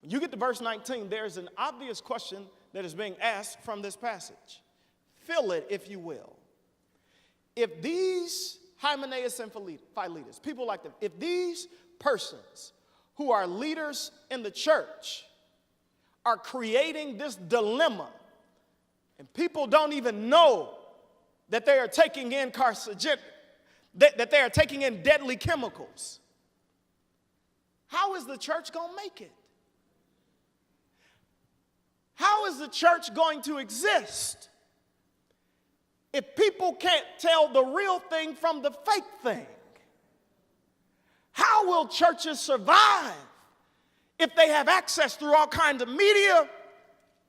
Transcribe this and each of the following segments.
When you get to verse 19, there's an obvious question that is being asked from this passage. Fill it, if you will. If these Hymenaeus and Philetus, people like them, if these persons who are leaders in the church are creating this dilemma, and people don't even know that they are taking in that they are taking in deadly chemicals, how is the church going to make it? How is the church going to exist if people can't tell the real thing from the fake thing? How will churches survive if they have access through all kinds of media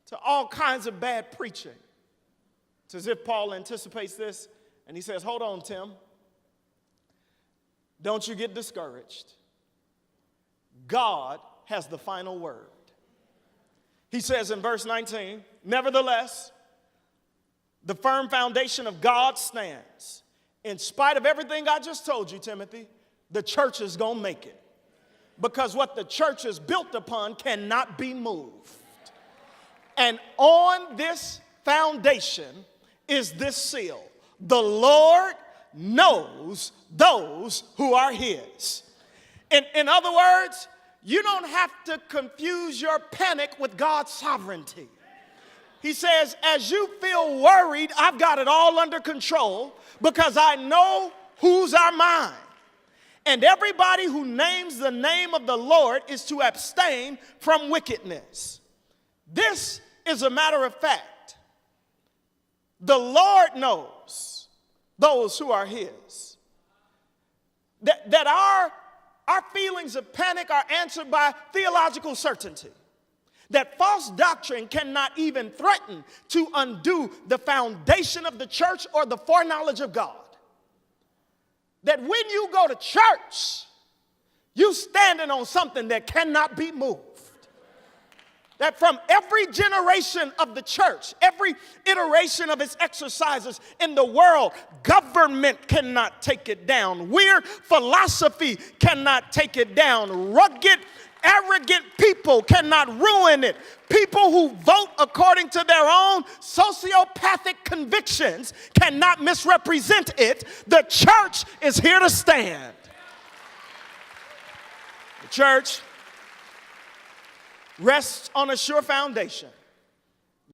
to all kinds of bad preaching? It's as if Paul anticipates this, and he says, hold on, Tim. Don't you get discouraged. God has the final word. He says in verse 19, nevertheless, the firm foundation of God stands. In spite of everything I just told you, Timothy, the church is going to make it. Because what the church is built upon cannot be moved. And on this foundation is this seal. The Lord knows those who are his. In other words, you don't have to confuse your panic with God's sovereignty. He says, as you feel worried, I've got it all under control because I know whose are mine. And everybody who names the name of the Lord is to abstain from wickedness. This is a matter of fact. The Lord knows those who are his. That our feelings of panic are answered by theological certainty. That false doctrine cannot even threaten to undo the foundation of the church or the foreknowledge of God. That when you go to church, you standing on something that cannot be moved. That from every generation of the church, every iteration of its exercises in the world, government cannot take it down. Weird philosophy cannot take it down. Rugged, arrogant people cannot ruin it. People who vote according to their own sociopathic convictions cannot misrepresent it. The church is here to stand. The church rests on a sure foundation.